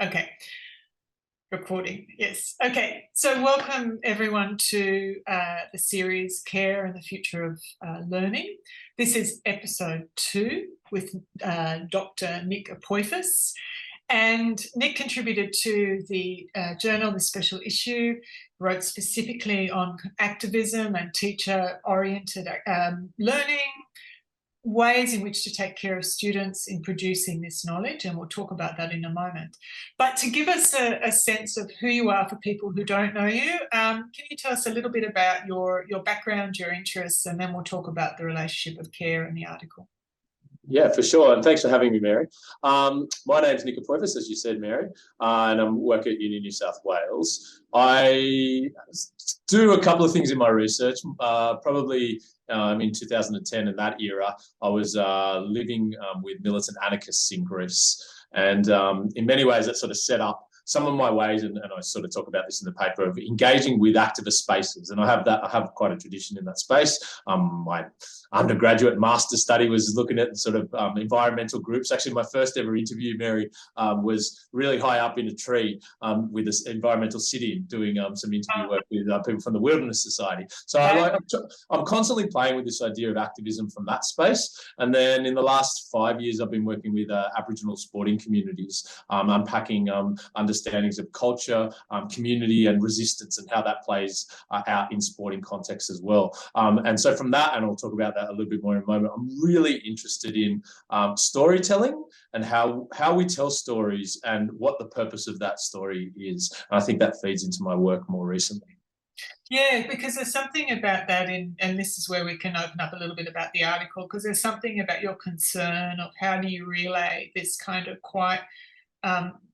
Okay. Recording, yes. Okay, so welcome everyone to the series Care and the Future of Learning. This is episode 2 with Dr. Nick Apoifis. And Nick contributed to the journal, the special issue, wrote specifically on activism and teacher-oriented learning, ways in which to take care of students in producing this knowledge, and we'll talk about that in a moment. But to give us a sense of who you are for people who don't know you, can you tell us a little bit about your background, your interests, and then we'll talk about the relationship of care in the article. Yeah, for sure. And thanks for having me, Mary. My name's Nick Apoifis, as you said, Mary, and I work at Uni New South Wales. I do a couple of things in my research. Probably in 2010, in that era, I was living with militant anarchists in Greece. And in many ways, that sort of set up some of my ways, and I sort of talk about this in the paper, of engaging with activist spaces. And I have quite a tradition in that space. My undergraduate master study was looking at sort of environmental groups. Actually, my first ever interview, Mary, was really high up in a tree with this environmental city, doing some interview work with people from the Wilderness Society. So I'm constantly playing with this idea of activism from that space. And then in the last 5 years, I've been working with Aboriginal sporting communities, unpacking understandings of culture, community and resistance, and how that plays out in sporting contexts as well. And so from that, and I'll talk about that a little bit more in a moment, I'm really interested in storytelling and how we tell stories and what the purpose of that story is. And I think that feeds into my work more recently. Yeah, because there's something about that, and this is where we can open up a little bit about the article, because there's something about your concern of how do you relay this kind of quite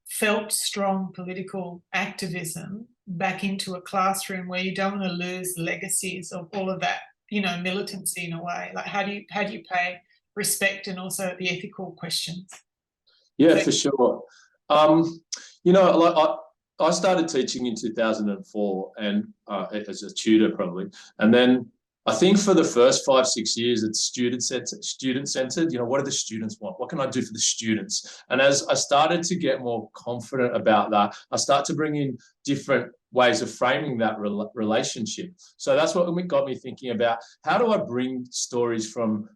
felt strong political activism back into a classroom where you don't want to lose legacies of all of that, militancy in a way. Like how do you pay respect and also the ethical questions? Yeah, for sure. I started teaching in 2004 and as a tutor probably, and then I think for the first 5-6 years, it's student-centered. What do the students want? What can I do for the students? And as I started to get more confident about that, I start to bring in different ways of framing that relationship. So that's what got me thinking about, how do I bring stories from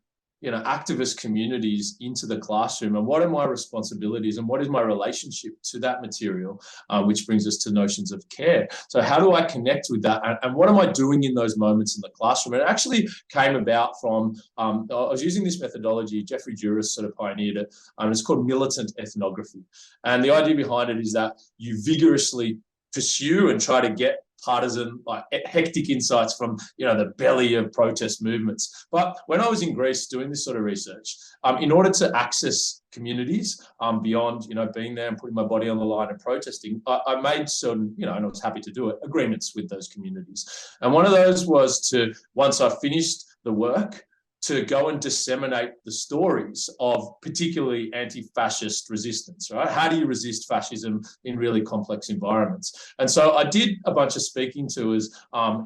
activist communities into the classroom, and what are my responsibilities and what is my relationship to that material, which brings us to notions of care. So how do I connect with that, and what am I doing in those moments in the classroom? And it actually came about from, I was using this methodology, Jeffrey Juris sort of pioneered it, it's called militant ethnography. And the idea behind it is that you vigorously pursue and try to get partisan, hectic insights from, the belly of protest movements. But when I was in Greece doing this sort of research, in order to access communities beyond, being there and putting my body on the line and protesting, I made certain, and I was happy to do it, agreements with those communities. And one of those was to, once I finished the work, to go and disseminate the stories of particularly anti-fascist resistance, right? How do you resist fascism in really complex environments? And so I did a bunch of speaking tours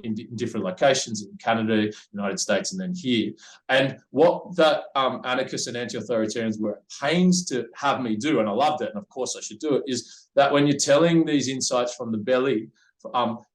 in different locations in Canada, United States, and then here. And what that anarchists and anti-authoritarians were at pains to have me do, and I loved it, and of course I should do it, is that when you're telling these insights from the belly,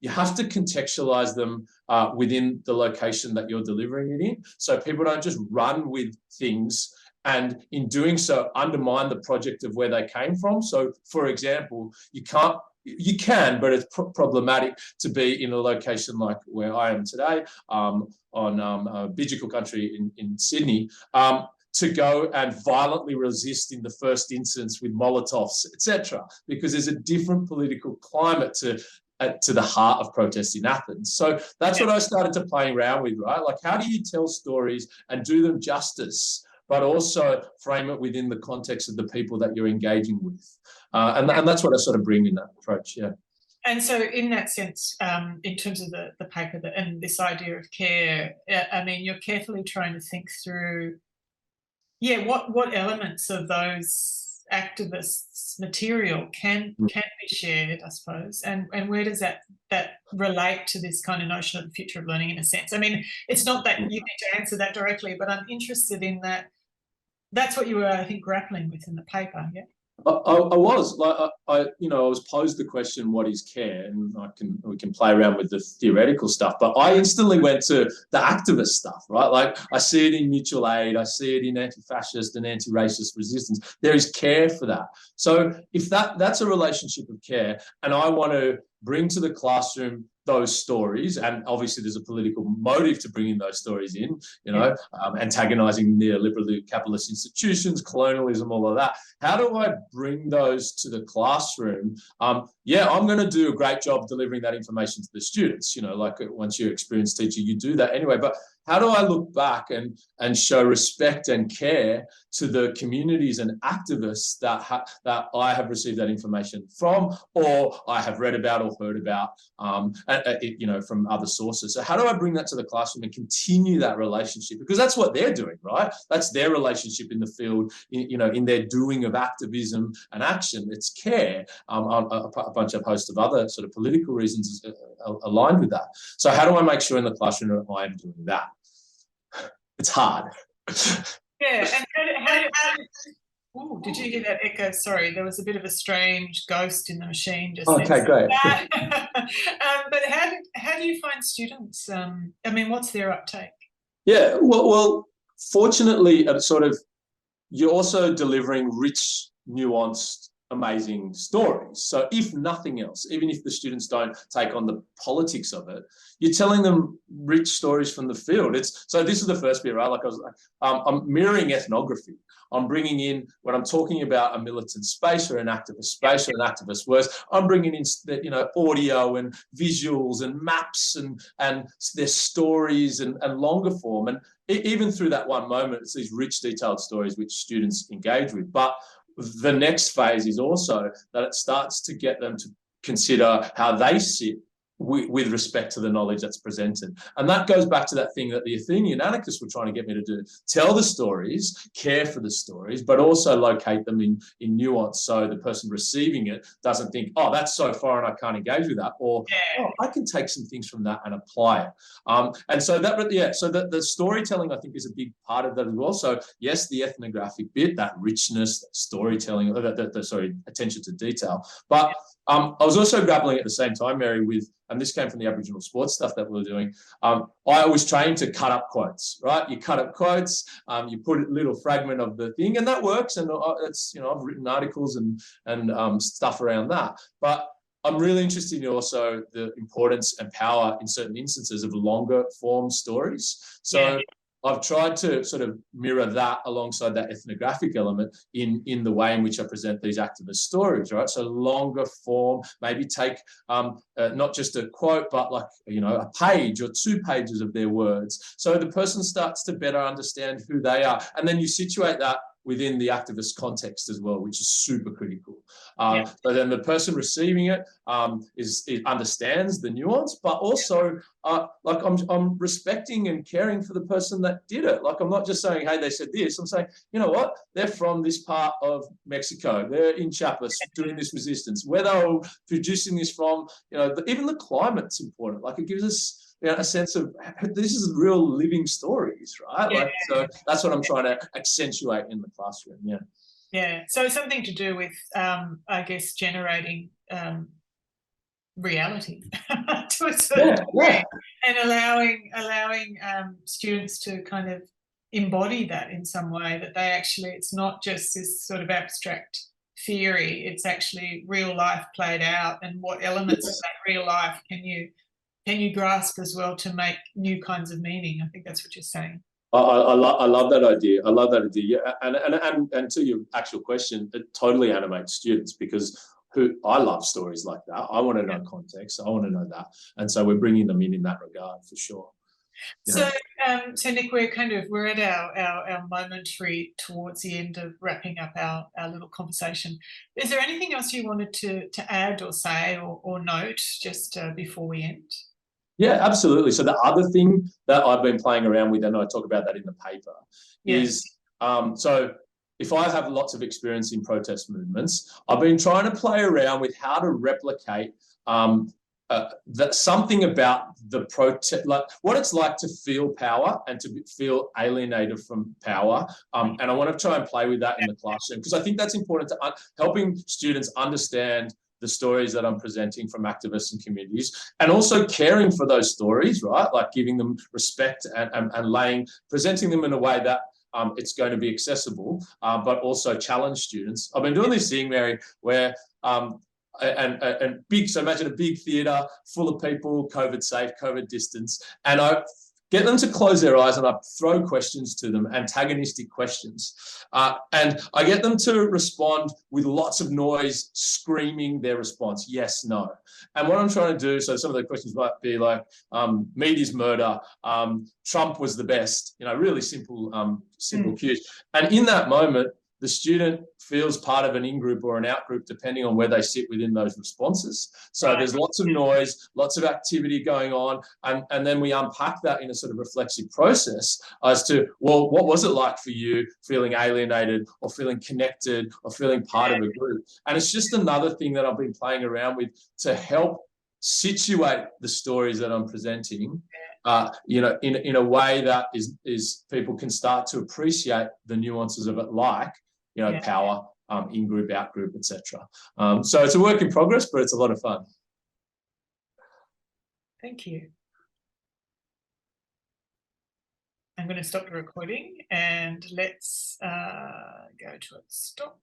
you have to contextualize them within the location that you're delivering it in. So people don't just run with things and in doing so undermine the project of where they came from. So for example, you can, but it's problematic to be in a location like where I am today, on Bidjigal country in Sydney, to go and violently resist in the first instance with Molotovs, etc., because there's a different political climate to the heart of protest in Athens. So that's what I started to play around with, right? Like, how do you tell stories and do them justice, but also frame it within the context of the people that you're engaging with? And that's what I sort of bring in that approach, yeah. And so in that sense, in terms of the paper and this idea of care, you're carefully trying to think through, what elements of those activists' material can be shared, I suppose, and where does that relate to this kind of notion of the future of learning in a sense? It's not that you need to answer that directly, but I'm interested in that. That's what you were, I think, grappling with in the paper, yeah? I was like, I was posed the question, what is care? And we can play around with the theoretical stuff, but I instantly went to the activist stuff, right? Like I see it in mutual aid, I see it in anti-fascist and anti-racist resistance. There is care for that. So if that's a relationship of care, and I want to bring to the classroom those stories, and obviously there's a political motive to bringing those stories in, antagonizing neoliberal capitalist institutions, colonialism, all of that. How do I bring those to the classroom? I'm going to do a great job delivering that information to the students. Like once you're an experienced teacher, you do that anyway. But how do I look back and show respect and care to the communities and activists that I have received that information from, or I have read about or heard about, from other sources? So how do I bring that to the classroom and continue that relationship? Because that's what they're doing, right? That's their relationship in the field, in their doing of activism and action. It's care. A bunch of host of other sort of political reasons aligned with that. So how do I make sure in the classroom that I am doing that? It's hard. Yeah, and oh, did you hear that echo? Sorry, there was a bit of a strange ghost in the machine just then. Okay, great. But how do you find students? What's their uptake? Yeah, well, fortunately, you're also delivering rich, nuanced, amazing stories. So if nothing else, even if the students don't take on the politics of it, you're telling them rich stories from the field. So this is the first bit, right? I'm mirroring ethnography. I'm bringing in, when I'm talking about a militant space or an activist space or an activist words, I'm bringing in audio and visuals and maps and their stories and longer form. And even through that one moment, it's these rich, detailed stories which students engage with. But the next phase is also that it starts to get them to consider how they sit with respect to the knowledge that's presented. And that goes back to that thing that the Athenian anarchists were trying to get me to do. Tell the stories, care for the stories, but also locate them in nuance, so the person receiving it doesn't think, oh, that's so foreign, I can't engage with that, or, oh, I can take some things from that and apply it. And so the storytelling, I think, is a big part of that as well. So yes, the ethnographic bit, that richness, that storytelling, attention to detail. But I was also grappling at the same time, Mary, with, and this came from the Aboriginal sports stuff that we were doing. I was trained to cut up quotes, right? You cut up quotes, you put a little fragment of the thing, and that works. And it's, I've written articles and stuff around that. But I'm really interested in also the importance and power in certain instances of longer form stories. So I've tried to sort of mirror that alongside that ethnographic element in the way in which I present these activist stories, right? So longer form, maybe take not just a quote, but a page or 2 pages of their words. So the person starts to better understand who they are. And then you situate that within the activist context as well, which is super critical. So then the person receiving it understands the nuance, but also I'm respecting and caring for the person that did it. Like, I'm not just saying, hey, they said this. I'm saying, you know what? They're from this part of Mexico. They're in Chiapas doing this resistance. Where they're producing this from, even the climate's important. Like, it gives us a sense of, this is real living stories, right? So that's what I'm trying to accentuate in the classroom. Yeah. So something to do with, I guess, generating reality to a certain degree, and allowing students to kind of embody that in some way, that they actually, it's not just this sort of abstract theory, it's actually real life played out, and what elements of that real life can you grasp as well to make new kinds of meaning. I think that's what you're saying. I love that idea. I love that idea. And to your actual question, it totally animates students, because I love stories like that. I want to know context. I want to know that. And so we're bringing them in that regard for sure. So Nick, we're at our momentary towards the end of wrapping up our little conversation. Is there anything else you wanted to add or say or note just before we end? Yeah, absolutely. So the other thing that I've been playing around with, and I talk about that in the paper, is so if I have lots of experience in protest movements, I've been trying to play around with how to replicate that something about the protest, like what it's like to feel power and to feel alienated from power. And I want to try and play with that in the classroom, because I think that's important to helping students understand the stories that I'm presenting from activists and communities, and also caring for those stories, right? Like giving them respect and presenting them in a way that it's going to be accessible, but also challenge students. I've been doing this thing, Mary, where and big, so imagine a big theatre full of people, COVID safe, COVID distance, and I get them to close their eyes and I throw questions to them, antagonistic questions. And I get them to respond with lots of noise, screaming their response, yes, no. And what I'm trying to do, so some of the questions might be like, meat is murder, Trump was the best, really simple, cues. And in that moment, the student feels part of an in-group or an out-group, depending on where they sit within those responses. So there's lots of noise, lots of activity going on, and then we unpack that in a sort of reflexive process as to, well, what was it like for you feeling alienated or feeling connected or feeling part of a group? And it's just another thing that I've been playing around with to help situate the stories that I'm presenting, in a way that is people can start to appreciate the nuances of it, like, power, in-group, out-group, etc. So it's a work in progress, but it's a lot of fun. Thank you. I'm going to stop the recording and let's go to it. Stop.